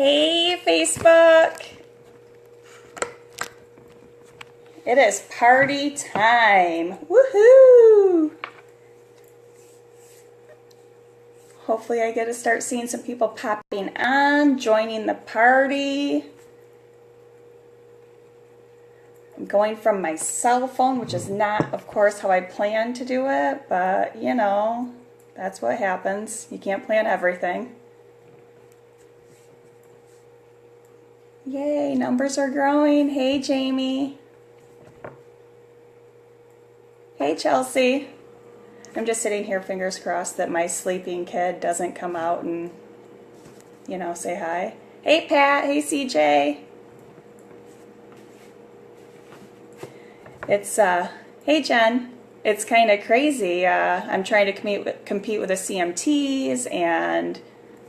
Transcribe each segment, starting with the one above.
Hey, Facebook. It is party time. Woohoo! Hopefully I get to start seeing some people popping on, joining the party. I'm going from my cell phone, which is not, of course, how I planned to do it, but, you know, that's what happens. You can't plan everything. Yay, numbers are growing. Hey, Jamie. Hey, Chelsea. I'm just sitting here, fingers crossed, that my sleeping kid doesn't come out and, you know, say hi. Hey, Pat. Hey, CJ. Hey, Jen. It's kind of crazy. I'm trying to compete with the CMTs, and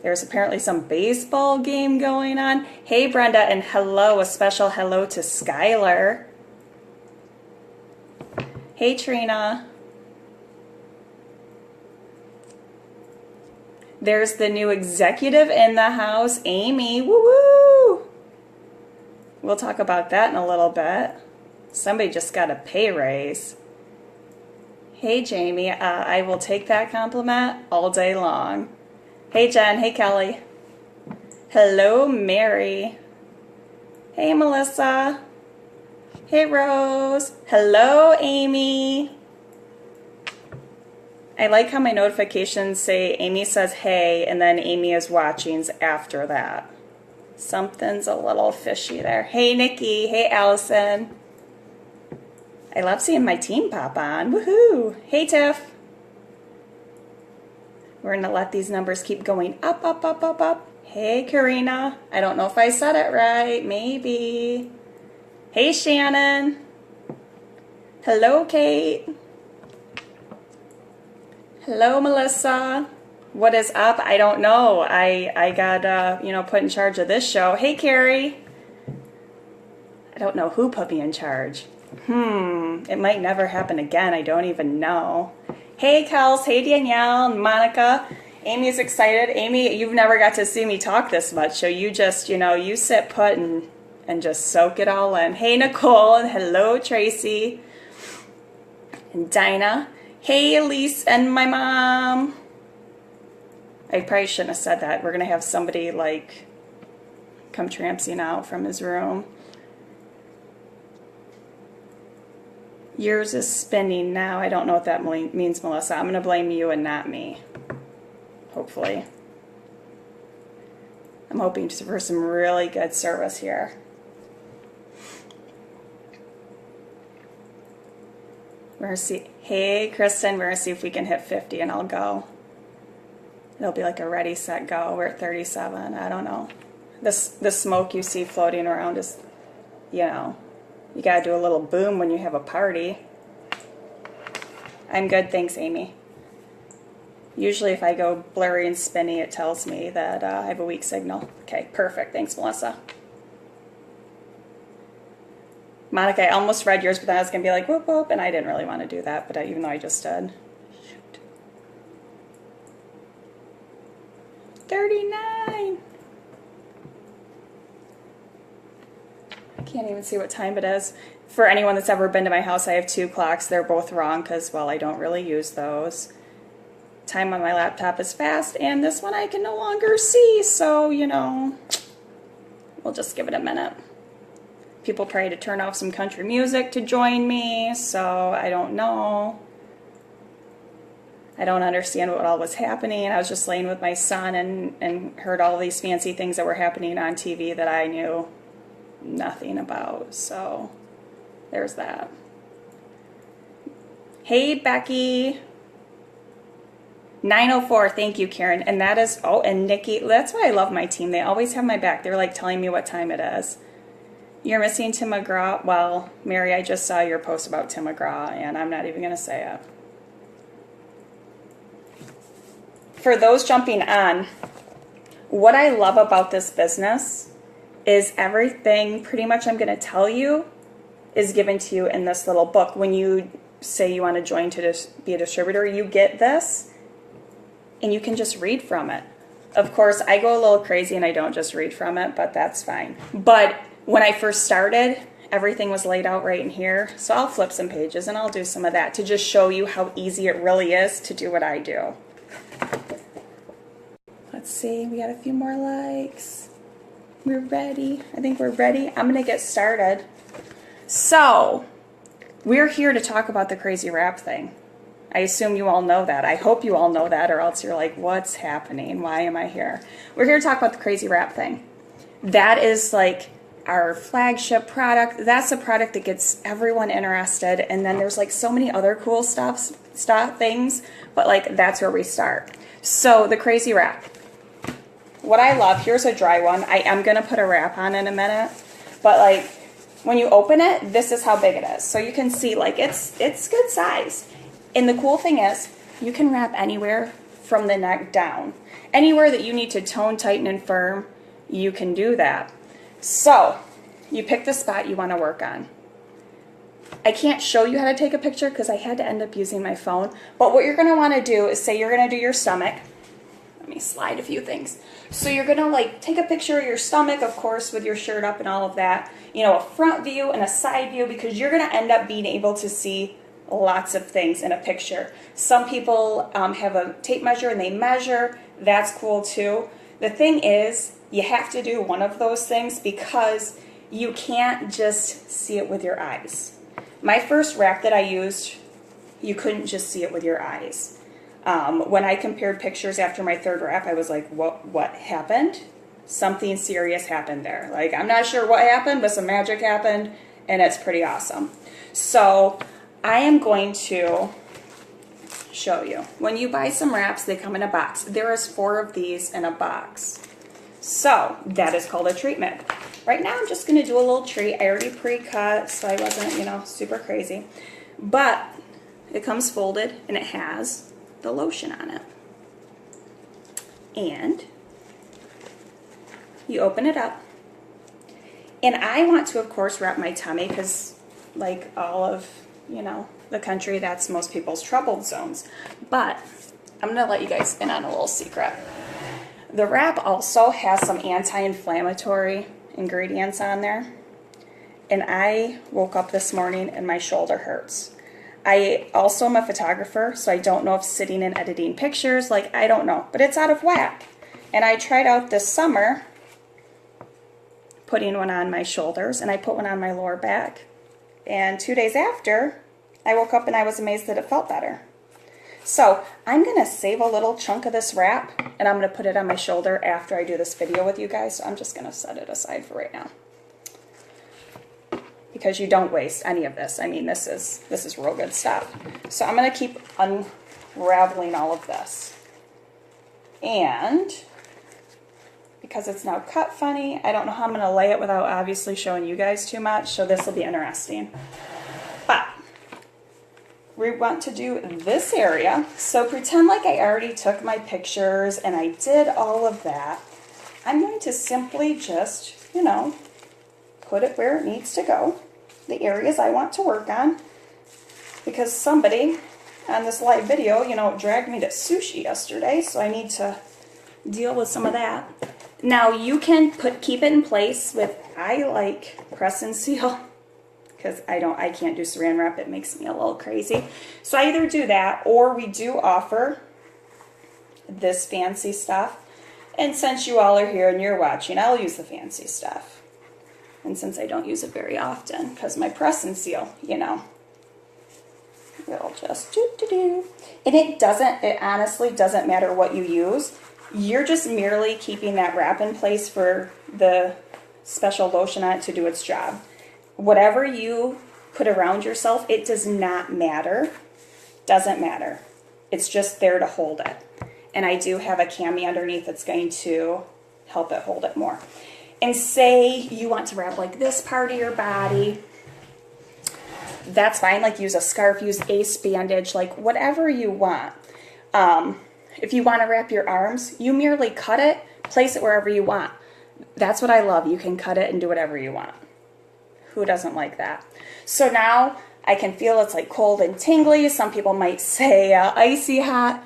there's apparently some baseball game going on. Hey, Brenda, and hello, a special hello to Skylar. Hey, Trina. There's the new executive in the house, Amy. Woo-woo! We'll talk about that in a little bit. Somebody just got a pay raise. Hey, Jamie. I will take that compliment all day long. Hey, Jen. Hey, Kelly. Hello, Mary. Hey, Melissa. Hey, Rose. Hello, Amy. I like how my notifications say Amy says hey, and then Amy is watching's after that. Something's a little fishy there. Hey, Nikki. Hey, Allison. I love seeing my team pop on. Woohoo. Hey, Tiff. We're going to let these numbers keep going up, up, up, up, up. Hey, Karina. I don't know if I said it right. Maybe. Hey, Shannon. Hello, Kate. Hello, Melissa. What is up? I don't know. I got, put in charge of this show. Hey, Carrie. I don't know who put me in charge. It might never happen again. I don't even know. Hey, Kels. Hey, Danielle. Monica. Amy's excited. Amy, you've never got to see me talk this much, so you just, you sit put and just soak it all in. Hey, Nicole. And hello, Tracy. And Dinah. Hey, Elise and my mom. I probably shouldn't have said that. We're going to have somebody, come trampsing out from his room. Yours is spinning now. I don't know what that means, Melissa. I'm going to blame you and not me. Hopefully. I'm hoping for some really good service here. We're going to see. Hey, Kristen, we're going to see if we can hit 50 and I'll go. It'll be like a ready, set, go. We're at 37. I don't know. The smoke you see floating around is, you got to do a little boom when you have a party. I'm good, thanks, Amy. Usually if I go blurry and spinny, it tells me that I have a weak signal. Okay, perfect. Thanks, Melissa. Monica, I almost read yours, but then I was going to be like, whoop, whoop, and I didn't really want to do that, but even though I just did. Shoot. 39. I can't even see what time it is. For anyone that's ever been to my house, I have 2 clocks. They're both wrong because, well, I don't really use those. Time on my laptop is fast, and this one I can no longer see, so, we'll just give it a minute. People pray to turn off some country music to join me, so I don't know. I don't understand what all was happening. I was just laying with my son and heard all these fancy things that were happening on TV that I knew nothing about, so there's that. Hey, Becky. 9:04, thank you, Karen. And that is, and Nikki, that's why I love my team. They always have my back. They're like telling me what time it is. You're missing Tim McGraw. Well, Mary, I just saw your post about Tim McGraw, and I'm not even going to say it. For those jumping on, what I love about this business is everything pretty much I'm going to tell you is given to you in this little book. When you say you want to join to be a distributor, you get this, and you can just read from it. Of course, I go a little crazy and I don't just read from it, but that's fine. But when I first started, everything was laid out right in here. So I'll flip some pages and I'll do some of that to just show you how easy it really is to do what I do. Let's see, we got a few more likes. We're ready. I think we're ready. I'm gonna get started. So, we're here to talk about the crazy wrap thing. I assume you all know that. I hope you all know that, or else you're like, what's happening? Why am I here? We're here to talk about the crazy wrap thing. That is like our flagship product. That's a product that gets everyone interested. And then there's like so many other cool things, but like that's where we start. So the crazy wrap. What I love, here's a dry one. I am gonna put a wrap on in a minute, but like when you open it, this is how big it is. So you can see like it's good size. And the cool thing is you can wrap anywhere from the neck down. Anywhere that you need to tone, tighten, and firm, you can do that. So you pick the spot you want to work on. I can't show you how to take a picture because I had to end up using my phone. But what you're going to want to do is say you're going to do your stomach. Let me slide a few things. So you're going to like take a picture of your stomach, of course, with your shirt up and all of that. You know, a front view and a side view, because you're going to end up being able to see lots of things in a picture. Some people have a tape measure and they measure. That's cool too. The thing is, you have to do one of those things because you can't just see it with your eyes. My first wrap that I used, you couldn't just see it with your eyes. When I compared pictures after my third wrap, I was like, what happened? Something serious happened there. Like, I'm not sure what happened, but some magic happened, and it's pretty awesome. So I am going to show you. When you buy some wraps, they come in a box. There is 4 of these in a box. So that is called a treatment. Right now I'm just going to do a little treat. I already pre-cut, so I wasn't, you know, super crazy. But it comes folded, and it has the lotion on it. And you open it up. And I want to, of course, wrap my tummy because, like all of, you know, the country, that's most people's troubled zones. But I'm going to let you guys in on a little secret. The wrap also has some anti-inflammatory ingredients on there. And I woke up this morning and my shoulder hurts. I also am a photographer, so I don't know if sitting and editing pictures, like, I don't know. But it's out of whack. And I tried out this summer putting one on my shoulders, and I put one on my lower back. And 2 days after, I woke up and I was amazed that it felt better. So I'm going to save a little chunk of this wrap, and I'm going to put it on my shoulder after I do this video with you guys. So I'm just going to set it aside for right now, because you don't waste any of this. I mean, this is real good stuff. So I'm going to keep unraveling all of this. And because it's now cut funny, I don't know how I'm going to lay it without obviously showing you guys too much, so this will be interesting. But we want to do this area. So pretend like I already took my pictures and I did all of that. I'm going to simply just, you know, put it where it needs to go, the areas I want to work on, because somebody on this live video, you know, dragged me to sushi yesterday, so I need to deal with some of that. Now you can keep it in place with, I like press and seal, because I can't do saran wrap. It makes me a little crazy. So I either do that, or we do offer this fancy stuff. And since you all are here and you're watching, I'll use the fancy stuff. And since I don't use it very often, because my press and seal, you know, we'll just do. And it honestly doesn't matter what you use. You're just merely keeping that wrap in place for the special lotion on it to do its job. Whatever you put around yourself, it does not matter. Doesn't matter. It's just there to hold it. And I do have a cami underneath that's going to help it hold it more. And say you want to wrap like this part of your body, that's fine. Like use a scarf, use ace bandage, like whatever you want. If you want to wrap your arms, you merely cut it, place it wherever you want. That's what I love. You can cut it and do whatever you want. Who doesn't like that? So now I can feel it's like cold and tingly. Some people might say icy hot.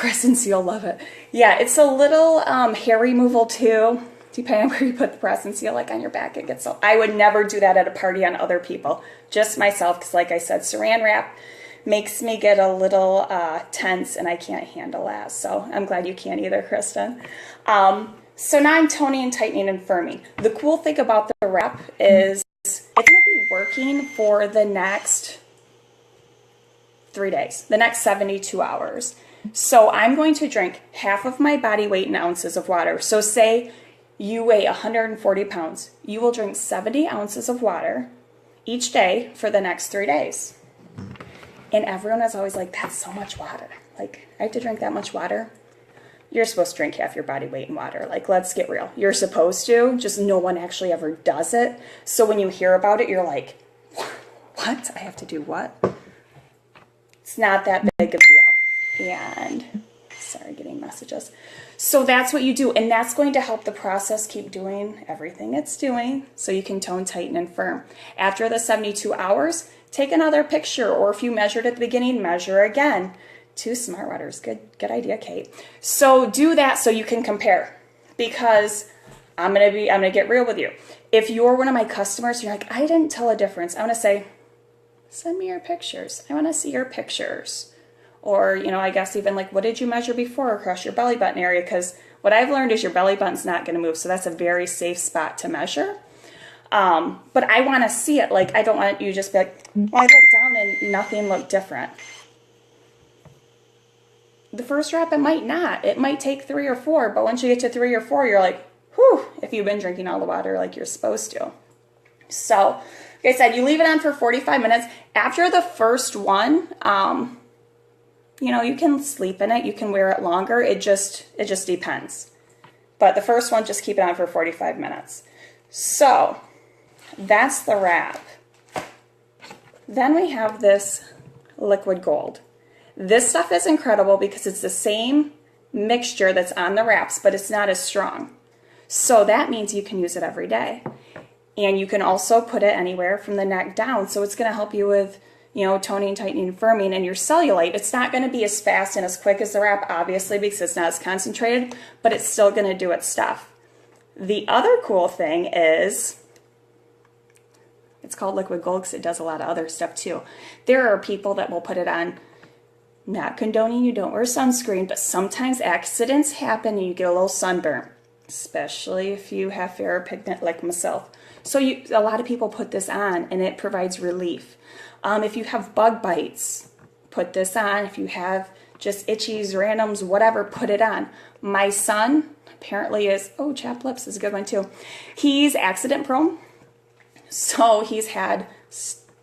Press and seal, love it. Yeah, it's a little hair removal too. Depending on where you put the press and seal, like on your back, it gets so. I would never do that at a party on other people, just myself, because like I said, saran wrap makes me get a little tense, and I can't handle that. So I'm glad you can't either, Kristen. So now I'm toning and tightening and firming. The cool thing about the wrap is it's going to be working for the next 3 days, the next 72 hours. So I'm going to drink half of my body weight in ounces of water. So say you weigh 140 pounds. You will drink 70 ounces of water each day for the next 3 days. And everyone is always like, that's so much water. Like, I have to drink that much water? You're supposed to drink half your body weight in water. Like, let's get real. You're supposed to, just no one actually ever does it. So when you hear about it, you're like, what? I have to do what? It's not that big of a deal. And, sorry, getting messages. So that's what you do, and that's going to help the process keep doing everything it's doing so you can tone, tighten, and firm. After the 72 hours, take another picture, or if you measured at the beginning, measure again. 2 smart waters. Good idea, Kate. So do that so you can compare, because I'm gonna get real with you. If you're one of my customers, you're like, I didn't tell a difference. I want to say, send me your pictures. I want to see your pictures. Or, you know, I guess even like, what did you measure before across your belly button area? Because what I've learned is your belly button's not going to move. So that's a very safe spot to measure. But I want to see it. Like, I don't want you to just be like, well, I looked down and nothing looked different. The first wrap, it might not. It might take 3 or 4. But once you get to 3 or 4, you're like, whew, if you've been drinking all the water like you're supposed to. So, like I said, you leave it on for 45 minutes. After the first one, you know, you can sleep in it, you can wear it longer, it just depends. But the first one, just keep it on for 45 minutes. So, that's the wrap. Then we have this liquid gold. This stuff is incredible because it's the same mixture that's on the wraps, but it's not as strong. So that means you can use it every day. And you can also put it anywhere from the neck down, so it's going to help you with, you know, toning, tightening, and firming, and your cellulite. It's not going to be as fast and as quick as the wrap, obviously, because it's not as concentrated, but it's still going to do its stuff. The other cool thing is, it's called liquid gold because it does a lot of other stuff too. There are people that will put it on, not condoning you don't wear sunscreen, but sometimes accidents happen and you get a little sunburn, especially if you have fairer pigment like myself. So a lot of people put this on and it provides relief. If you have bug bites, put this on. If you have just itchies, randoms, whatever, put it on. My son apparently is, oh, chapped lips is a good one too. He's accident prone. So he's had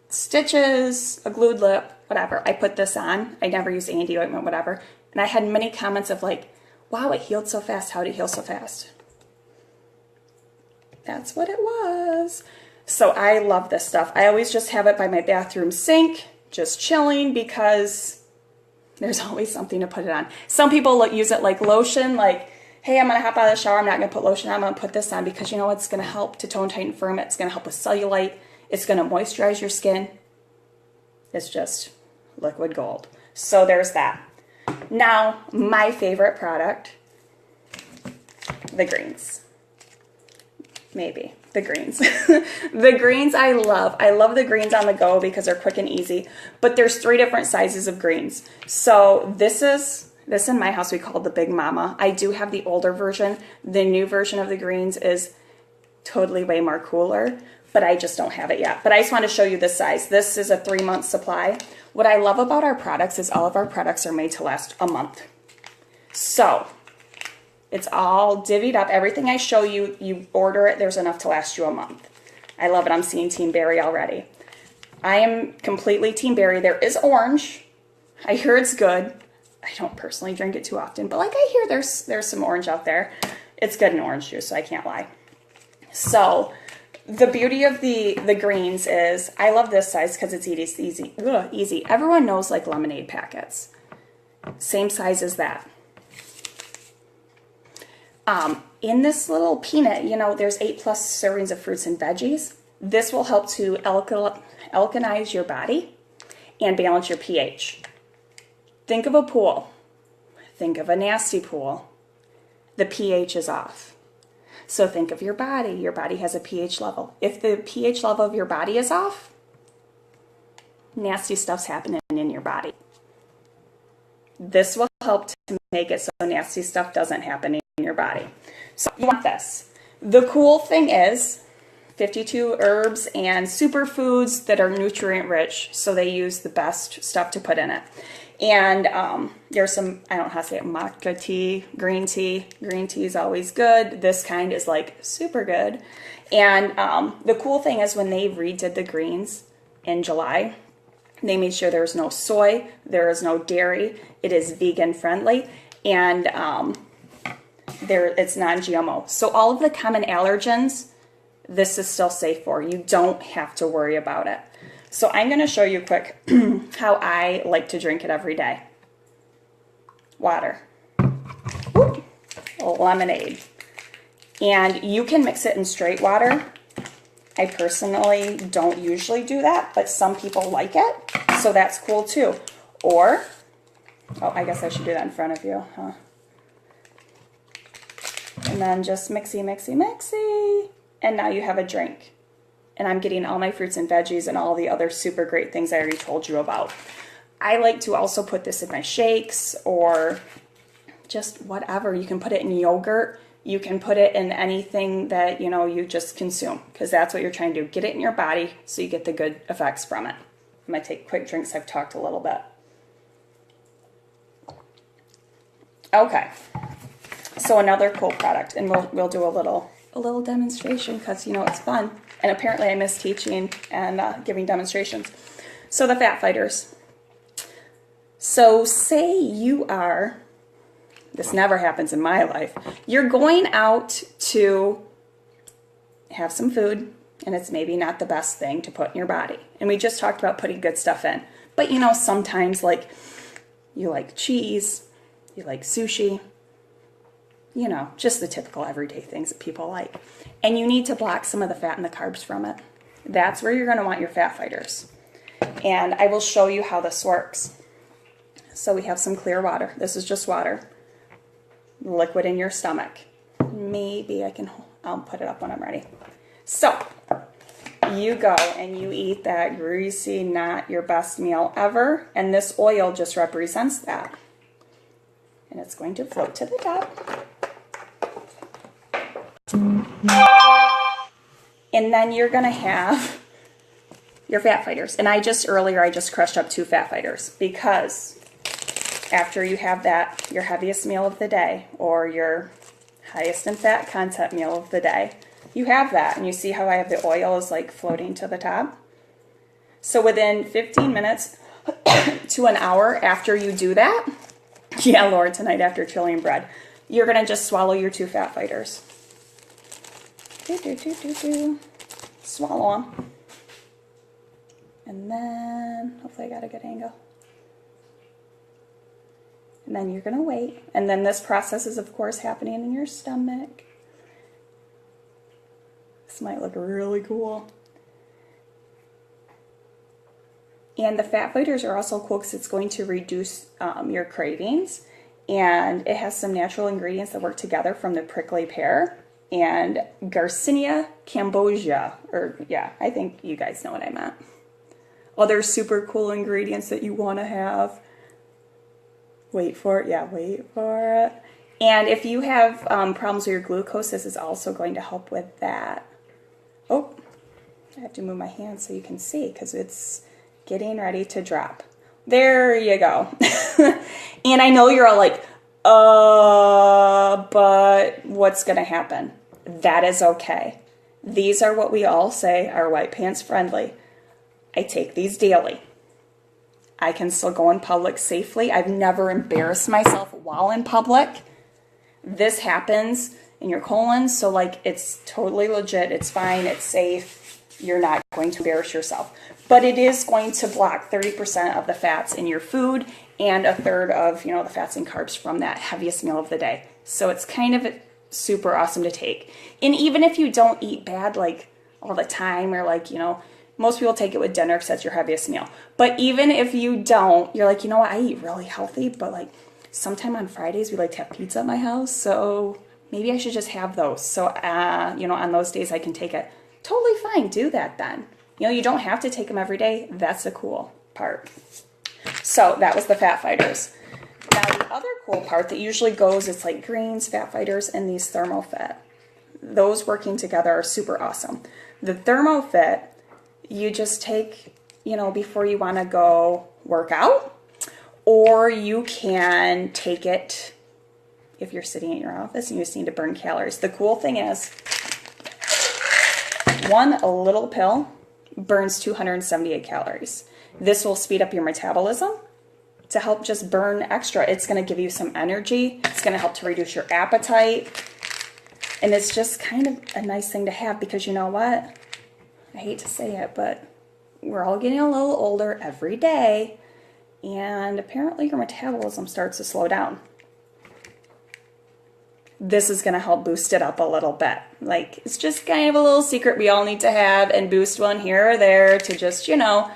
stitches, a glued lip, whatever. I put this on. I never use Andy ointment, whatever. And I had many comments of like, wow, it healed so fast. How did it heal so fast? That's what it was. So I love this stuff. I always just have it by my bathroom sink, just chilling, because there's always something to put it on. Some people use it like lotion, like, hey, I'm going to hop out of the shower. I'm not going to put lotion on. I'm going to put this on because, you know, it's going to help to tone, tighten, firm it. It's going to help with cellulite. It's going to moisturize your skin. It's just liquid gold. So there's that. Now, my favorite product, the greens. Maybe. The greens. The greens I love. I love the greens on the go because they're quick and easy. But there's 3 different sizes of greens. So this in my house we call the Big Mama. I do have the older version. The new version of the greens is totally way more cooler, but I just don't have it yet. But I just want to show you this size. This is a 3-month supply. What I love about our products is all of our products are made to last a month. So it's all divvied up. Everything I show you, you order it, there's enough to last you a month. I love it. I'm seeing Team Berry already. I am completely Team Berry. There is orange. I hear it's good. I don't personally drink it too often, but like I hear there's some orange out there. It's good in orange juice, so I can't lie. So the beauty of the greens is I love this size because it's easy. Easy. Everyone knows like lemonade packets. Same size as that. In this little peanut, you know, there's 8+ servings of fruits and veggies. This will help to alkalize your body and balance your pH. Think of a pool. Think of a nasty pool. The pH is off. So think of your body. Your body has a pH level. If the pH level of your body is off, nasty stuff's happening in your body. This will help to make it so nasty stuff doesn't happen in your body. So you want this. The cool thing is 52 herbs and superfoods that are nutrient rich, so they use the best stuff to put in it. And there's some, I don't know how to say it, maca tea, green tea. Green tea is always good. This kind is like super good. And the cool thing is when they redid the greens in July, they made sure there was no soy, there is no dairy, it is vegan friendly, and it's non-GMO. So all of the common allergens, this is still safe for. You don't have to worry about it. So I'm going to show you quick how I like to drink it every day. Water. Whoop. Lemonade. And you can mix it in straight water. I personally don't usually do that, but some people like it, so that's cool too. Or, oh, I guess I should do that in front of you, huh? And then just mixy, mixy, mixy, and now you have a drink. And I'm getting all my fruits and veggies and all the other super great things I already told you about. I like to also put this in my shakes or just whatever. You can put it in yogurt. You can put it in anything that, you know, you just consume, because that's what you're trying to do. Get it in your body so you get the good effects from it. I'm going to take quick drinks. I've talked a little bit. Okay. So another cool product, and we'll do a little demonstration because, you know, it's fun. And apparently I miss teaching and giving demonstrations. So the Fat Fighters. So say you are, this never happens in my life, you're going out to have some food, and it's maybe not the best thing to put in your body. And we just talked about putting good stuff in. But you know, sometimes like you like cheese, you like sushi, you know, just the typical everyday things that people like. And you need to block some of the fat and the carbs from it. That's where you're going to want your Fat Fighters. And I will show you how this works. So we have some clear water. This is just water. Liquid in your stomach. Maybe I'll put it up when I'm ready. So you go and you eat that greasy, not your best meal ever. And this oil just represents that. And it's going to float to the top. And then you're going to have your Fat Fighters. And earlier I just crushed up 2 Fat Fighters, because after you have that, your heaviest meal of the day or your highest in fat content meal of the day, you have that. And you see how I have the oil is like floating to the top? So within 15 minutes to an hour after you do that, yeah, Lord, tonight after Chilean bread, you're going to just swallow your 2 Fat Fighters. Swallow them. And then, hopefully I got a good angle. And then you're going to wait. And then this process is, of course, happening in your stomach. This might look really cool. And the Fat Fighters are also cool because it's going to reduce your cravings. And it has some natural ingredients that work together from the prickly pear and Garcinia cambogia. Or, yeah, I think you guys know what I meant. Other super cool ingredients that you want to have. Wait for it. Yeah, wait for it. And if you have problems with your glucose, this is also going to help with that. Oh, I have to move my hand so you can see because it's getting ready to drop. There you go. And I know you're all like, but what's going to happen? That is okay. These are what we all say are white pants friendly. I take these daily. I can still go in public safely. I've never embarrassed myself while in public. This happens in your colon, so like it's totally legit. It's fine. It's safe. You're not going to embarrass yourself. But it is going to block 30% of the fats in your food and a third of, you know, the fats and carbs from that heaviest meal of the day. So it's kind of super awesome to take. And even if you don't eat bad like all the time, or like, you know, most people take it with dinner because that's your heaviest meal. But even if you don't, you're like, you know what, I eat really healthy, but like sometime on Fridays we like to have pizza at my house, so maybe I should just have those. So, you know, on those days I can take it. Totally fine, do that then. You know, you don't have to take them every day. That's the cool part. So that was the Fat Fighters. Now the other cool part that usually goes, it's like greens, Fat Fighters, and these ThermoFit. Those working together are super awesome. The ThermoFit, you just take, you know, before you want to go work out, or you can take it if you're sitting in your office and you just need to burn calories. The cool thing is, one little pill burns 278 calories. This will speed up your metabolism to help just burn extra. It's going to give you some energy. It's going to help to reduce your appetite. And it's just kind of a nice thing to have because you know what? I hate to say it, but we're all getting a little older every day. And apparently your metabolism starts to slow down. This is going to help boost it up a little bit. Like, it's just kind of a little secret we all need to have and boost one here or there to just, you know,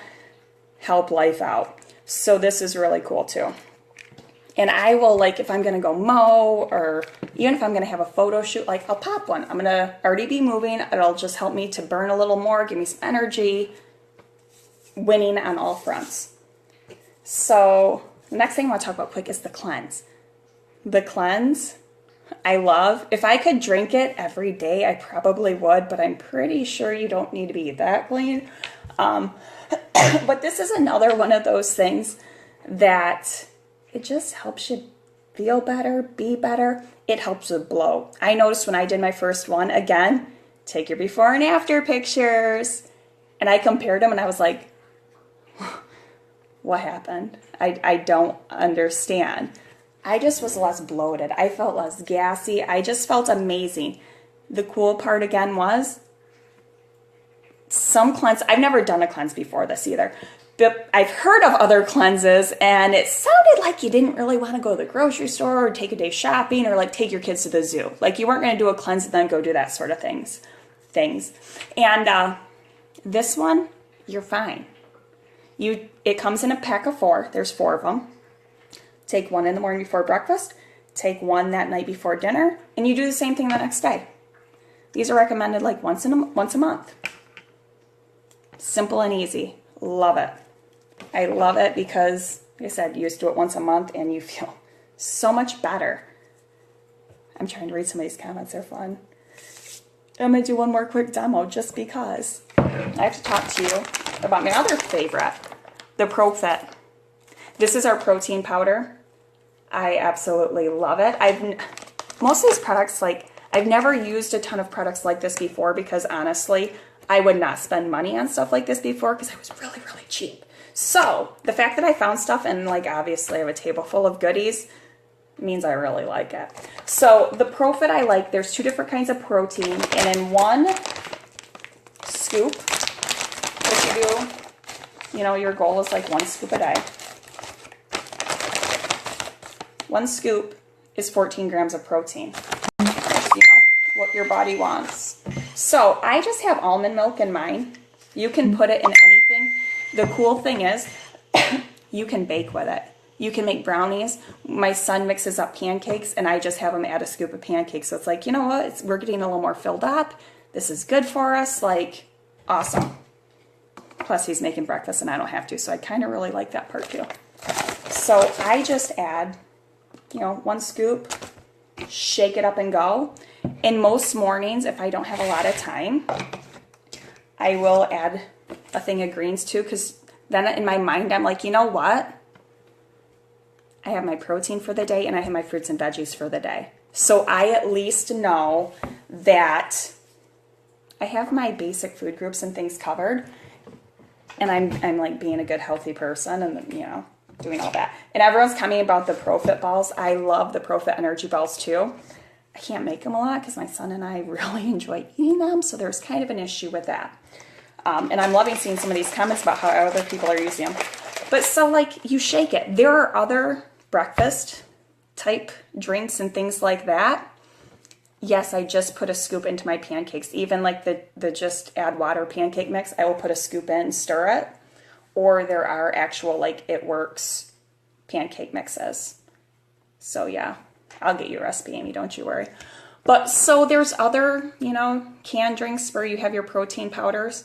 help life out. So this is really cool too. And I will, like, if I'm going to go mow or even if I'm going to have a photo shoot, like, I'll pop one. I'm going to already be moving. It'll just help me to burn a little more, give me some energy, winning on all fronts. So the next thing I want to talk about quick is the cleanse. The cleanse, I love. If I could drink it every day, I probably would, but I'm pretty sure you don't need to be that clean. But this is another one of those things that it just helps you feel better, be better. It helps with blow. I noticed when I did my first one, again, take your before and after pictures. And I compared them and I was like, what happened? I don't understand. I just was less bloated. I felt less gassy. I just felt amazing. The cool part again was some cleanse. I've never done a cleanse before this either. But I've heard of other cleanses and it sounded like you didn't really want to go to the grocery store or take a day shopping or like take your kids to the zoo. Like you weren't going to do a cleanse and then go do that sort of things. And this one, you're fine. It comes in a pack of 4. There's 4 of them. Take one in the morning before breakfast. Take one that night before dinner. And you do the same thing the next day. These are recommended like once a month. Simple and easy. Love it. I love it because, like I said, you just do it once a month and you feel so much better. I'm trying to read some of these comments. They're fun. I'm going to do one more quick demo just because. I have to talk to you about my other favorite, the ProFit. This is our protein powder. I absolutely love it. Most of these products, like, I've never used a ton of products like this before because honestly, I would not spend money on stuff like this before because I was really, really cheap. So the fact that I found stuff and like obviously I have a table full of goodies means I really like it. So the ProFit I like, there's 2 different kinds of protein, and in one scoop, what you do, you know, your goal is like 1 scoop a day. 1 scoop is 14 grams of protein. You know, what your body wants. So I just have almond milk in mine. You can put it in anything. The cool thing is you can bake with it. You can make brownies. My son mixes up pancakes and I just have him add a scoop of pancakes. So it's like, you know what? We're getting a little more filled up. This is good for us. Like, awesome. Plus he's making breakfast and I don't have to. So I kind of really like that part too. So I just add, you know, 1 scoop, shake it up and go. And most mornings, if I don't have a lot of time, I will add a thing of greens too, because then in my mind, I'm like, you know what? I have my protein for the day and I have my fruits and veggies for the day. So I at least know that I have my basic food groups and things covered. And I'm like being a good, healthy person and, you know, doing all that. And everyone's coming about the ProFit balls. I love the ProFit energy balls too. I can't make them a lot because my son and I really enjoy eating them. So there's kind of an issue with that. And I'm loving seeing some of these comments about how other people are using them. But so like you shake it. There are other breakfast type drinks and things like that. Yes, I just put a scoop into my pancakes. Even like the just add water pancake mix, I will put a scoop in, stir it. Or there are actual like It Works pancake mixes. So yeah, I'll get you a recipe, Amy, don't you worry. But so there's other, you know, canned drinks where you have your protein powders.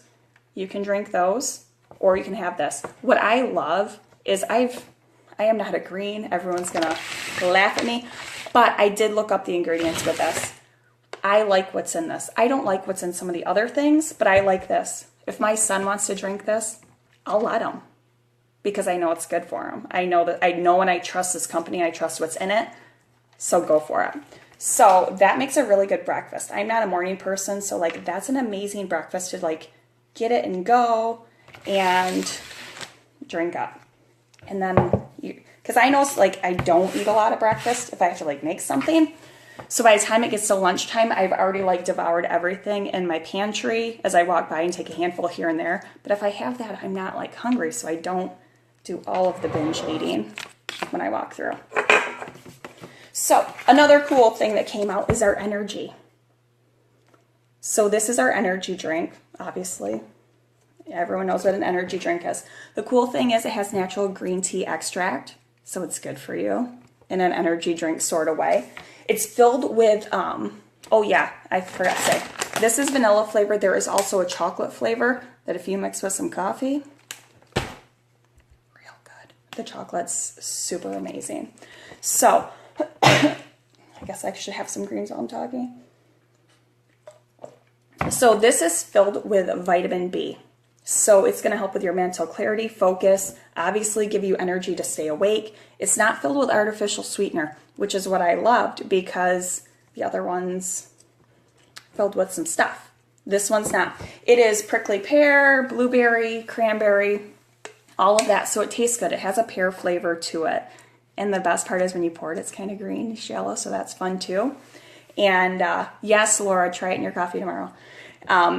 You can drink those, or you can have this. What I love is I am not a green. Everyone's gonna laugh at me, but I did look up the ingredients with this. I like what's in this. I don't like what's in some of the other things, but I like this. If my son wants to drink this, I'll let him because I know it's good for him. I know and I trust this company. I trust what's in it. So go for it. So that makes a really good breakfast. I'm not a morning person, so like that's an amazing breakfast to like get it and go and drink up. And then because I know like I don't eat a lot of breakfast if I have to like make something. So by the time it gets to lunchtime, I've already like devoured everything in my pantry as I walk by and take a handful here and there. But if I have that, I'm not like hungry, so I don't do all of the binge eating when I walk through. So another cool thing that came out is our energy. So this is our energy drink, obviously. Everyone knows what an energy drink is. The cool thing is it has natural green tea extract, so it's good for you in an energy drink sort of way. It's filled with, oh yeah, I forgot to say, this is vanilla flavored. There is also a chocolate flavor that if you mix with some coffee, real good. The chocolate's super amazing. So, I guess I should have some greens while I'm talking. So this is filled with vitamin B. So it's going to help with your mental clarity, focus, obviously give you energy to stay awake. It's not filled with artificial sweetener, which is what I loved because the other one's filled with some stuff. This one's not. It is prickly pear, blueberry, cranberry, all of that. So it tastes good. It has a pear flavor to it. And the best part is when you pour it, it's kind of greenish yellow, so that's fun too. And yes, Laura, try it in your coffee tomorrow.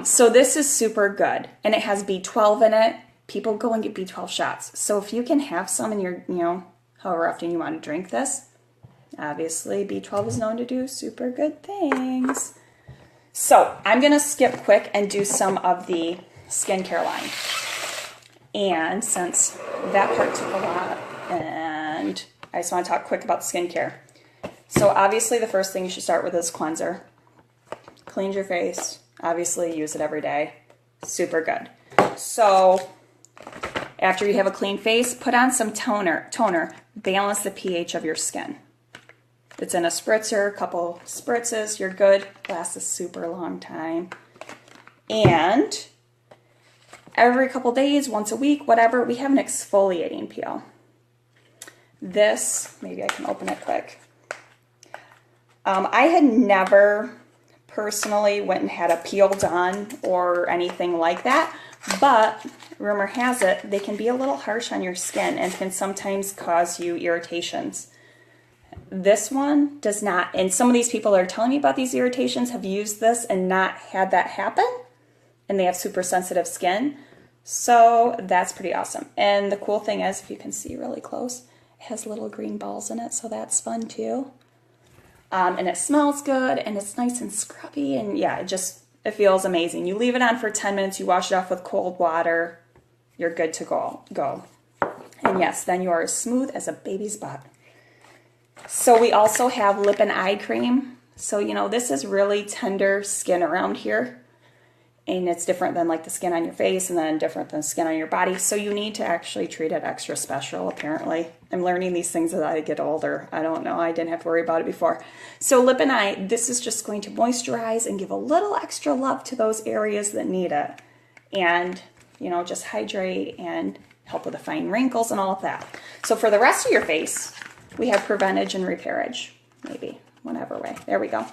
So this is super good, and it has B12 in it. People go and get B12 shots. So if you can have some in your, you know, however often you want to drink this, obviously B12 is known to do super good things. So I'm going to skip quick and do some of the skincare line. And since that part took a lot, and I just want to talk quick about skincare. So obviously the first thing you should start with is cleanser. Cleanse your face. Obviously use it every day. Super good. So after you have a clean face, put on some toner. Balance the pH of your skin. It's in a spritzer, a couple spritzes, you're good. Lasts a super long time. And every couple days, once a week, whatever, we have an exfoliating peel. This, maybe I can open it quick. I had never personally went and had a peel done or anything like that, but rumor has it they can be a little harsh on your skin and can sometimes cause you irritations. This one does not, and some of these people that are telling me about these irritations have used this and not had that happen, and they have super sensitive skin, so that's pretty awesome. And the cool thing is, if you can see really close, it has little green balls in it, so that's fun too. And it smells good, and it's nice and scrubby, and yeah, it feels amazing. You leave it on for 10 minutes, you wash it off with cold water, you're good to go. And yes, then you are as smooth as a baby's butt. So we also have lip and eye cream. So, you know, this is really tender skin around here, and it's different than like the skin on your face and then different than skin on your body. So you need to actually treat it extra special, apparently. I'm learning these things as I get older. I don't know. I didn't have to worry about it before. So lip and eye, this is just going to moisturize and give a little extra love to those areas that need it. And, you know, just hydrate and help with the fine wrinkles and all of that. So for the rest of your face, we have Preventage and Repairage. Maybe, whatever way. There we go.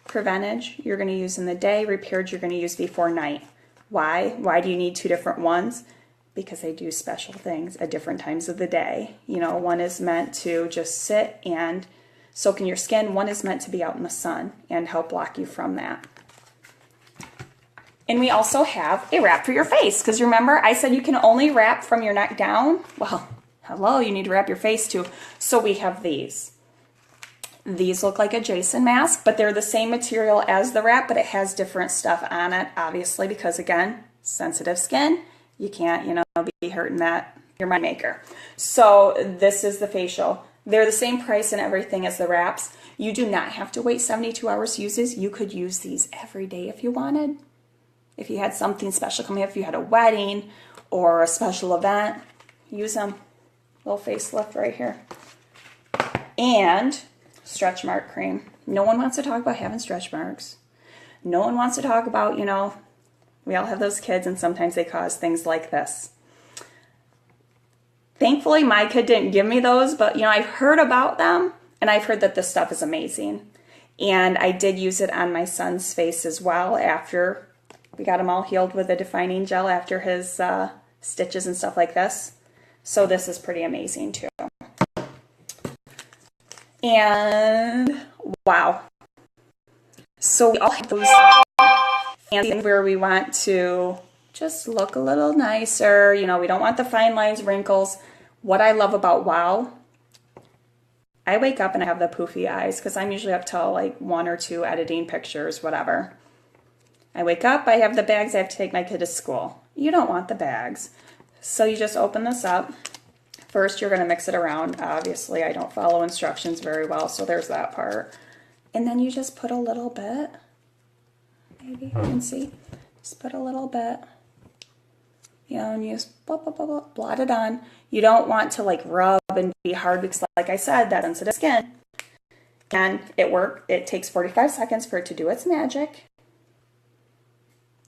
Preventage, you're going to use in the day. Repairage, you're going to use before night. Why? Why do you need two different ones? Because they do special things at different times of the day. You know, one is meant to just sit and soak in your skin. One is meant to be out in the sun and help block you from that. And we also have a wrap for your face. Because remember, I said you can only wrap from your neck down. Well, hello, you need to wrap your face too. So we have these. These look like a Jason mask, but they're the same material as the wrap, but it has different stuff on it, obviously, because again, sensitive skin. You can't, you know, be hurting that, your mind maker. So this is the facial. They're the same price and everything as the wraps. You do not have to wait 72 hours to use these. You could use these every day if you wanted. If you had something special coming up, if you had a wedding or a special event, use them. Little facelift right here. And stretch mark cream. No one wants to talk about having stretch marks. No one wants to talk about, you know, we all have those kids and sometimes they cause things like this. Thankfully, my kid didn't give me those, but, you know, I've heard about them and I've heard that this stuff is amazing. And I did use it on my son's face as well after we got him all healed with the defining gel after his stitches and stuff like this. So this is pretty amazing too. And wow. So we all have those fancy where we want to just look a little nicer. You know, we don't want the fine lines, wrinkles. What I love about WOW, I wake up and I have the poofy eyes because I'm usually up till like 1 or 2 editing pictures, whatever. I wake up, I have the bags, I have to take my kid to school. You don't want the bags. So you just open this up. First, you're going to mix it around. Obviously, I don't follow instructions very well, so there's that part. And then you just put a little bit. Maybe you can see. Just put a little bit. You know, and you just blah, blah, blah, blah, blot it on. You don't want to like rub and be hard because, like I said, that's sensitive skin. And it takes 45 seconds for it to do its magic.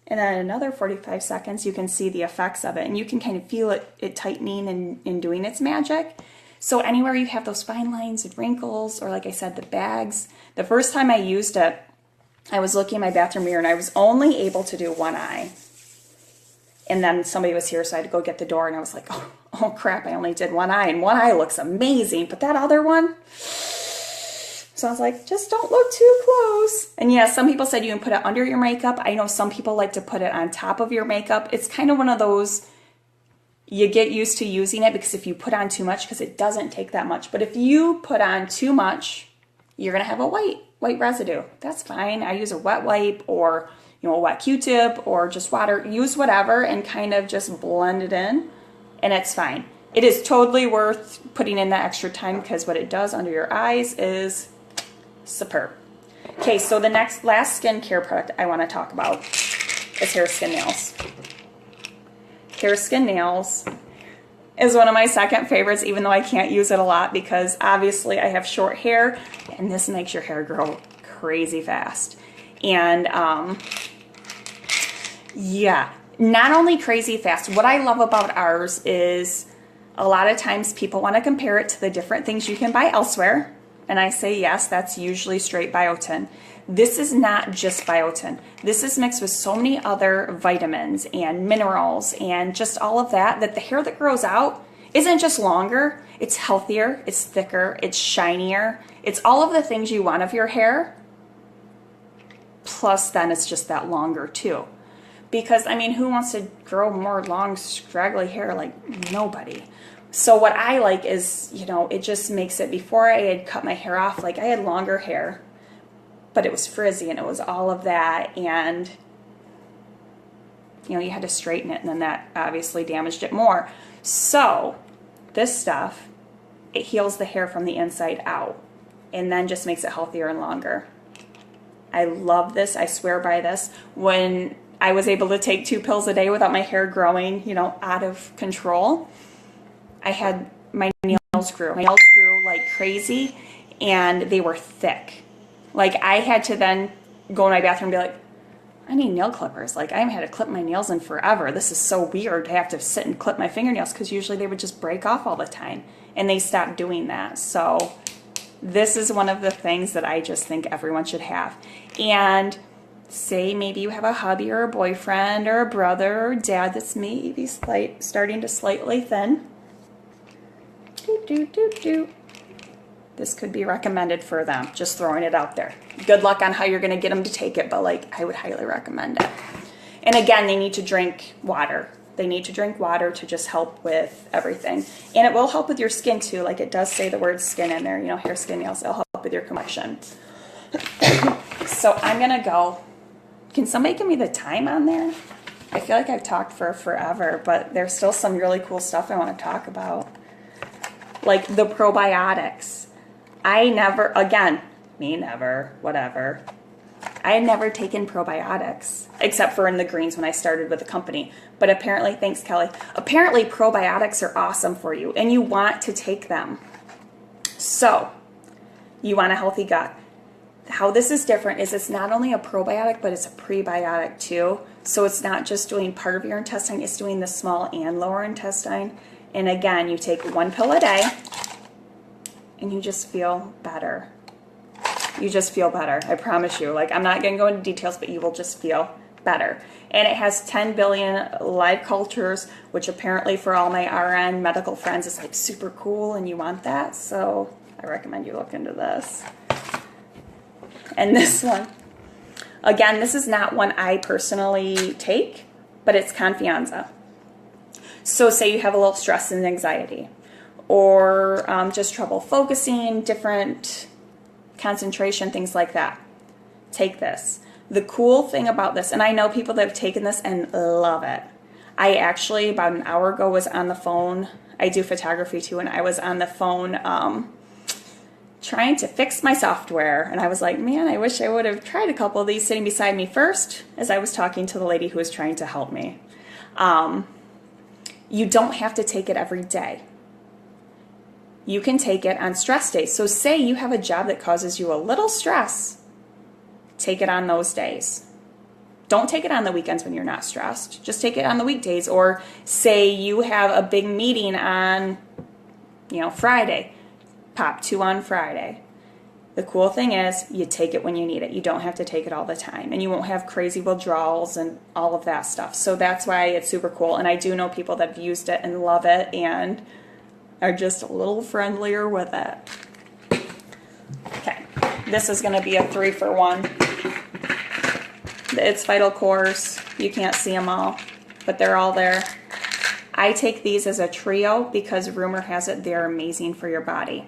And then another 45 seconds, you can see the effects of it. And you can kind of feel it tightening and doing its magic. So anywhere you have those fine lines and wrinkles, or like I said, the bags. The first time I used it, I was looking in my bathroom mirror and I was only able to do one eye. And then somebody was here, so I had to go get the door. And I was like, oh crap, I only did one eye. And one eye looks amazing, but that other one... So I was like, just don't look too close. And yeah, some people said you can put it under your makeup. I know some people like to put it on top of your makeup. It's kind of one of those, you get used to using it because if you put on too much, because it doesn't take that much. But if you put on too much, you're going to have a white residue. That's fine. I use a wet wipe or, you know, a wet Q-tip or just water. Use whatever and kind of just blend it in and it's fine. It is totally worth putting in that extra time because what it does under your eyes is superb. Okay, so the last skincare product I want to talk about is Hair Skin Nails. Hair Skin Nails is one of my second favorites, even though I can't use it a lot because obviously I have short hair and this makes your hair grow crazy fast. And yeah, not only crazy fast, what I love about ours is a lot of times people want to compare it to the different things you can buy elsewhere. And I say yes, that's usually straight biotin. This is not just biotin. This is mixed with so many other vitamins and minerals and just all of that, that the hair that grows out isn't just longer, it's healthier, it's thicker, it's shinier. It's all of the things you want of your hair. Plus then it's just that longer too. Because I mean, who wants to grow more long, scraggly hair? Like nobody. So what I like is, you know, it just makes it, before I had cut my hair off, like I had longer hair, but it was frizzy and it was all of that. And, you know, you had to straighten it and then that obviously damaged it more. So this stuff, it heals the hair from the inside out and then just makes it healthier and longer. I love this. I swear by this. When I was able to take 2 pills a day without my hair growing, you know, out of control, I had my nails grew. My nails grew like crazy and they were thick. Like I had to then go in my bathroom and be like, I need nail clippers. Like I haven't had to clip my nails in forever. This is so weird to have to sit and clip my fingernails because usually they would just break off all the time and they stopped doing that. So this is one of the things that I just think everyone should have. And say maybe you have a hubby or a boyfriend or a brother or dad that's maybe starting to slightly thin. This could be recommended for them. Just throwing it out there. Good luck on how you're going to get them to take it, but like I would highly recommend it. And again, they need to drink water. They need to drink water to just help with everything. And it will help with your skin too. Like it does say the word skin in there, you know, hair, skin, nails. It'll help with your complexion. So I'm going to go. Can somebody give me the time on there? I feel like I've talked for forever, but there's still some really cool stuff I want to talk about. like the probiotics. I never, again, me never, whatever. I had never taken probiotics, except for in the greens when I started with the company. But apparently, thanks Kelly, apparently probiotics are awesome for you and you want to take them. So, you want a healthy gut. How this is different is it's not only a probiotic, but it's a prebiotic too. So it's not just doing part of your intestine, it's doing the small and lower intestine. And again, you take 1 pill a day and you just feel better. You just feel better, I promise you. Like, I'm not gonna go into details, but you will just feel better. And it has 10 billion live cultures, which apparently for all my RN medical friends is like super cool and you want that. So I recommend you look into this. And this one, again, this is not one I personally take, but it's Confianza. So say you have a little stress and anxiety, or just trouble focusing, different concentration, things like that. Take this. The cool thing about this, and I know people that have taken this and love it. I actually, about an hour ago, was on the phone. I do photography too, and I was on the phone trying to fix my software, and I was like, man, I wish I would have tried a couple of these sitting beside me first as I was talking to the lady who was trying to help me. You don't have to take it every day. You can take it on stress days. So say you have a job that causes you a little stress, take it on those days. Don't take it on the weekends when you're not stressed. Just take it on the weekdays. Or say you have a big meeting on, Friday. Pop 2 on Friday. The cool thing is you take it when you need it. You don't have to take it all the time. And you won't have crazy withdrawals and all of that stuff. So that's why it's super cool. And I do know people that have used it and love it and are just a little friendlier with it. Okay, this is going to be a 3-for-1. It's Vital Cores. You can't see them all, but they're all there. I take these as a trio because rumor has it they're amazing for your body.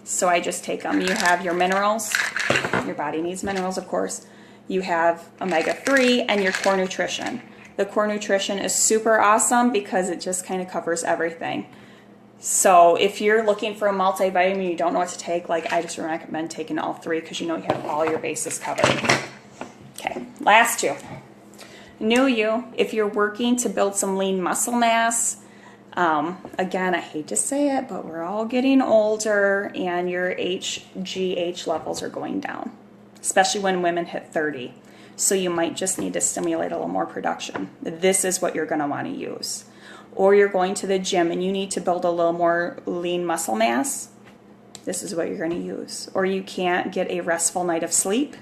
So I just take them. You have your minerals. Your body needs minerals, of course. You have omega-3 and your core nutrition. The core nutrition is super awesome because it just kind of covers everything. So if you're looking for a multivitamin, you don't know what to take, like I just recommend taking all 3 because you have all your bases covered. Okay, last 2. New you, if you're working to build some lean muscle mass, again, I hate to say it, but we're all getting older and your HGH levels are going down, especially when women hit 30. So you might just need to stimulate a little more production. This is what you're going to want to use. Or you're going to the gym and you need to build a little more lean muscle mass. This is what you're going to use. Or you can't get a restful night of sleep.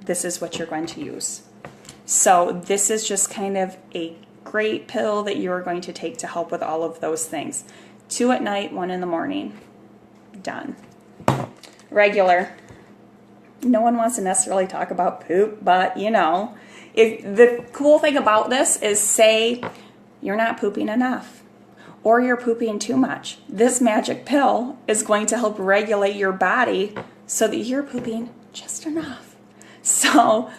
This is what you're going to use. So this is just kind of a great pill that you are going to take to help with all of those things. 2 at night, 1 in the morning. Done. Regular. No one wants to necessarily talk about poop, but if the cool thing about this is, say you're not pooping enough or you're pooping too much. This magic pill is going to help regulate your body so that you're pooping just enough. So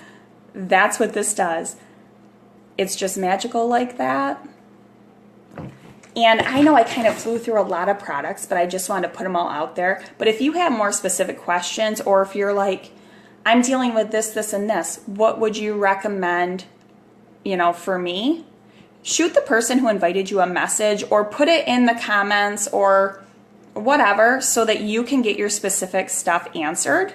that's what this does. It's just magical like that. And I know I kind of flew through a lot of products, but I just wanted to put them all out there. But if you have more specific questions, or if you're like, I'm dealing with this, this, and this, what would you recommend, for me? Shoot the person who invited you a message, or put it in the comments or whatever, so that you can get your specific stuff answered.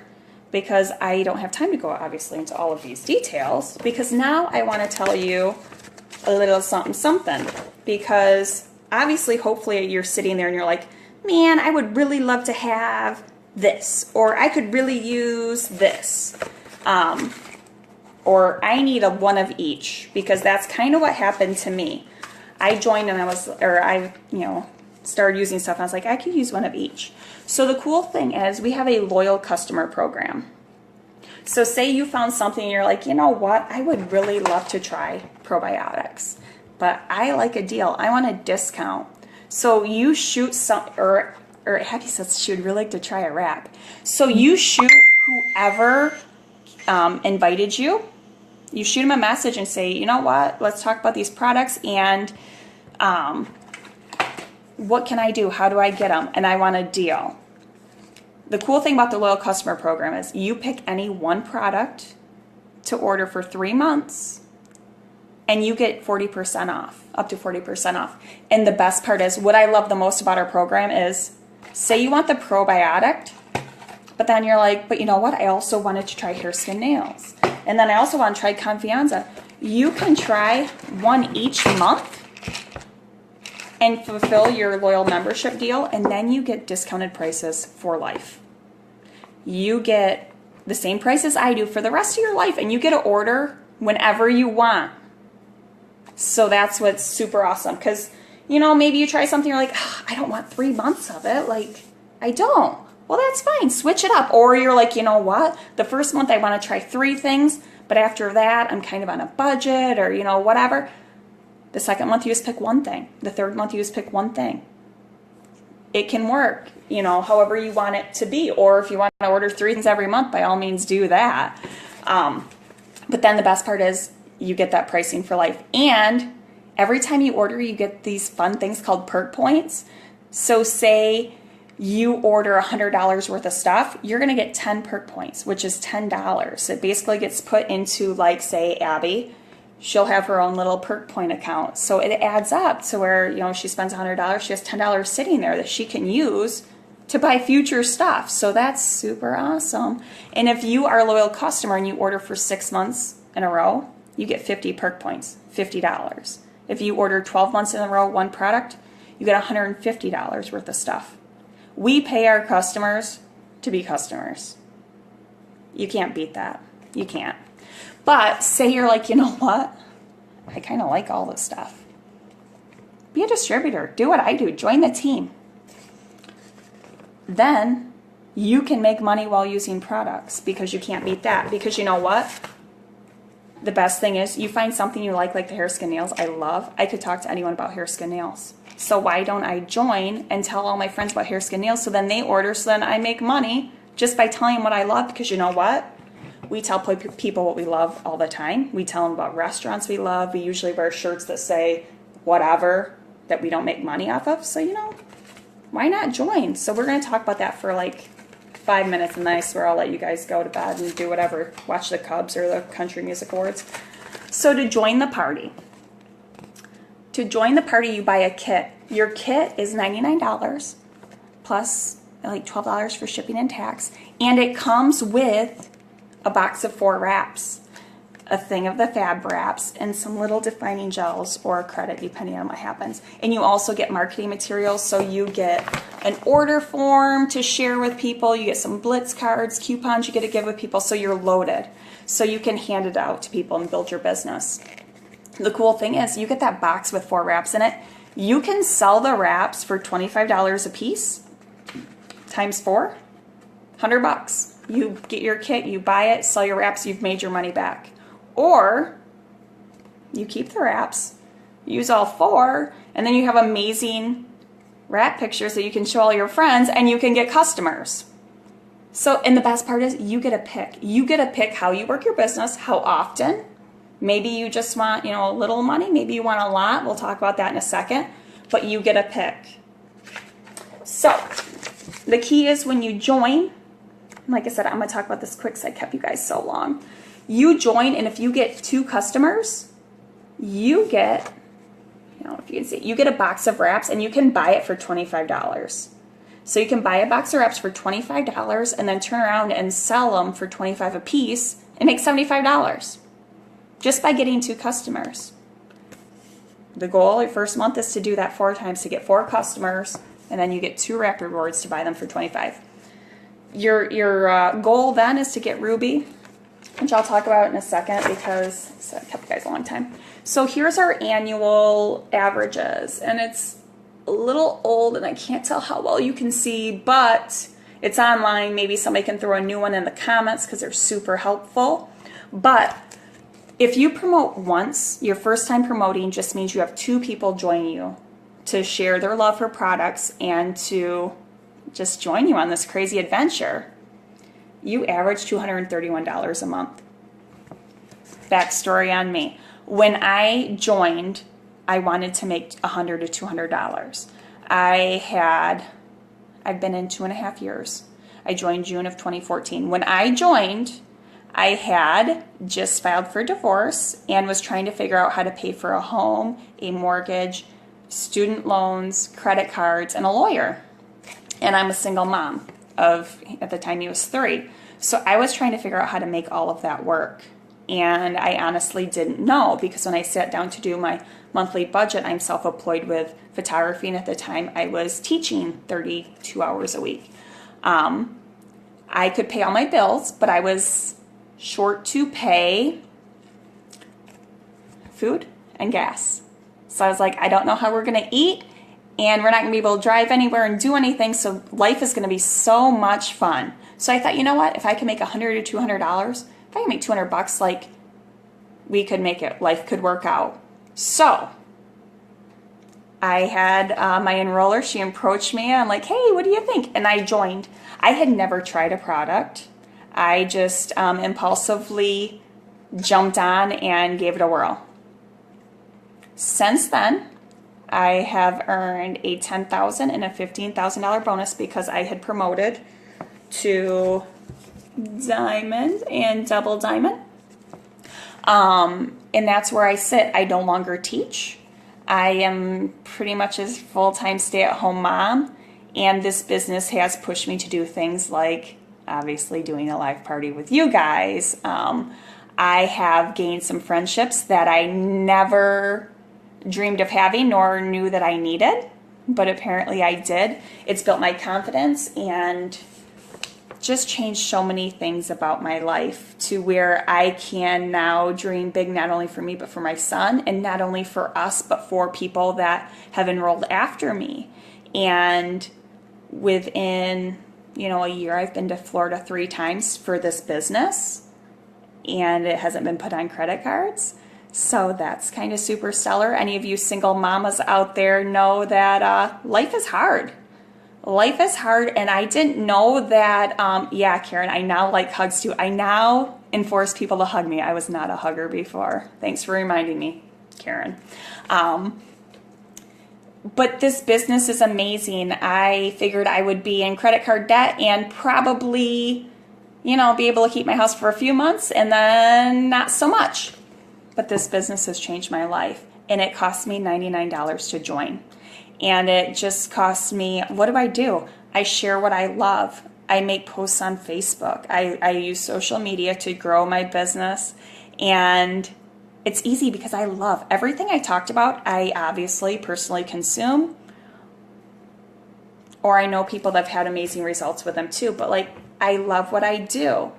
Because I don't have time to go, obviously, into all of these details. Because now I want to tell you a little something. Because obviously, hopefully, you're sitting there and you're like, man, I would really love to have this. Or I could really use this. Or I need one of each. Because that's kind of what happened to me. I joined and I started using stuff. And I was like, I could use one of each. So the cool thing is we have a loyal customer program. So say you found something and you're like, you know what, I would really love to try probiotics, but I like a deal. I want a discount. So you shoot or Happy says she would really like to try a wrap. So you shoot whoever invited you. You shoot them a message and say, you know what, let's talk about these products, and what can I do? How do I get them? And I want a deal. The cool thing about the Loyal Customer Program is you pick any one product to order for 3 months and you get 40% off, up to 40% off. And the best part is, what I love the most about our program is, say you want the probiotic, but then you're like, but you know what? I also wanted to try hair, skin, nails. And then I also want to try Confianza. You can try one each month and fulfill your loyal membership deal, and then you get discounted prices for life. You get the same price as I do for the rest of your life, and you get to order whenever you want. So that's what's super awesome, because, you know, maybe you try something, you're like, oh, I don't want 3 months of it. Like, I don't. Well, that's fine. Switch it up. Or you're like, you know what? The first month I want to try 3 things, but after that I'm kind of on a budget, or, you know, whatever. The second month you just pick one thing. The third month you just pick one thing. It can work, you know, however you want it to be. Or if you want to order 3 things every month, by all means do that. But then the best part is you get that pricing for life. And every time you order, you get these fun things called perk points. So say you order $100 worth of stuff, you're going to get 10 perk points, which is $10. It basically gets put into, like, say, Abby. She'll have her own little perk point account. So it adds up to where, you know, she spends $100, she has $10 sitting there that she can use to buy future stuff. So that's super awesome. And if you are a loyal customer and you order for 6 months in a row, you get 50 perk points, $50. If you order 12 months in a row, one product, you get $150 worth of stuff. We pay our customers to be customers. You can't beat that. You can't. But say you're like, you know what? I kind of like all this stuff. Be a distributor. Do what I do. Join the team. Then you can make money while using products, because you can't beat that. Because you know what? The best thing is you find something you like the hair, skin, nails. I love. I could talk to anyone about hair, skin, nails. So why don't I join and tell all my friends about hair, skin, nails, so then they order, so then I make money just by telling them what I love. Because you know what? We tell people what we love all the time. We tell them about restaurants we love. We usually wear shirts that say whatever that we don't make money off of. So, you know, why not join? So we're going to talk about that for like 5 minutes, and then I swear I'll let you guys go to bed and do whatever. Watch the Cubs or the Country Music Awards. So to join the party. To join the party, you buy a kit. Your kit is $99 plus like $12 for shipping and tax. And it comes with a box of 4 wraps, a thing of the Fab wraps, and some little defining gels or a credit depending on what happens. And you also get marketing materials, so you get an order form to share with people, you get some Blitz cards, coupons you get to give with people, so you're loaded. So you can hand it out to people and build your business. The cool thing is you get that box with 4 wraps in it. You can sell the wraps for $25 a piece times 4, $100. You get your kit, you buy it, sell your wraps, you've made your money back. Or you keep the wraps, use all 4, and then you have amazing wrap pictures that you can show all your friends, and you can get customers. So, and the best part is you get to pick. You get to pick how you work your business, how often. Maybe you just want, you know, a little money. Maybe you want a lot. We'll talk about that in a second. But you get to pick. So the key is when you join, like I said, I'm going to talk about this quick because I kept you guys so long. You join, and if you get 2 customers, you get, I don't know if you can see, you get a box of wraps, and you can buy it for $25. So you can buy a box of wraps for $25 and then turn around and sell them for $25 a piece and make $75 just by getting 2 customers. The goal your first month is to do that 4 times, to get 4 customers, and then you get 2 wrap rewards to buy them for $25. Your goal then is to get Ruby, which I'll talk about in a second because I kept you guys a long time. So here's our annual averages, and it's a little old and I can't tell how well you can see, but it's online. Maybe somebody can throw a new one in the comments because they're super helpful. But if you promote once, your first time promoting just means you have 2 people join you to share their love for products and to just join you on this crazy adventure. You average $231 a month. Backstory on me. When I joined, I wanted to make $100 to $200. I've been in 2.5 years. I joined June of 2014. When I joined, I had just filed for divorce and was trying to figure out how to pay for a home, a mortgage, student loans, credit cards, and a lawyer. And I'm a single mom of, at the time he was 3. So I was trying to figure out how to make all of that work. And I honestly didn't know, because when I sat down to do my monthly budget, I'm self-employed with photography, and at the time I was teaching 32 hours a week. I could pay all my bills, but I was short to pay food and gas. So I was like, I don't know how we're going to eat, and we're not going to be able to drive anywhere and do anything, so life is going to be so much fun. So I thought, you know what, if I can make $100 or $200, if I can make $200, like, we could make it, life could work out. So I had my enroller, she approached me, and I'm like, hey, what do you think? And I joined. I had never tried a product. I just impulsively jumped on and gave it a whirl. Since then, I have earned a $10,000 and a $15,000 bonus because I had promoted to diamond and double diamond. And that's where I sit. I no longer teach. I am pretty much a full-time stay-at-home mom, and this business has pushed me to do things like obviously doing a live party with you guys. I have gained some friendships that I never dreamed of having nor knew that I needed, but apparently I did. It's built my confidence and just changed so many things about my life to where I can now dream big, not only for me but for my son, and not only for us but for people that have enrolled after me. And within a year, I've been to Florida 3 times for this business, and it hasn't been put on credit cards. So that's kind of super stellar. Any of you single mamas out there know that life is hard. Life is hard, and I didn't know that, yeah, Karen, I now like hugs too. I now enforce people to hug me. I was not a hugger before. Thanks for reminding me, Karen. But this business is amazing. I figured I would be in credit card debt and probably, be able to keep my house for a few months and then not so much. But this business has changed my life, and it cost me $99 to join. And it just costs me, what do? I share what I love. I make posts on Facebook. I use social media to grow my business. And it's easy because I love everything I talked about. I obviously personally consume, or I know people that have had amazing results with them too. But I love what I do.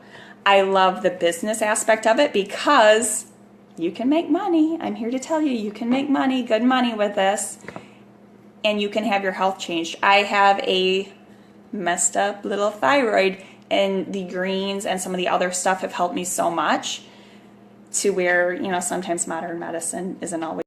I love the business aspect of it because you can make money. I'm here to tell you, you can make money, good money with this. And you can have your health changed. I have a messed up little thyroid, and the greens and some of the other stuff have helped me so much to where, sometimes modern medicine isn't always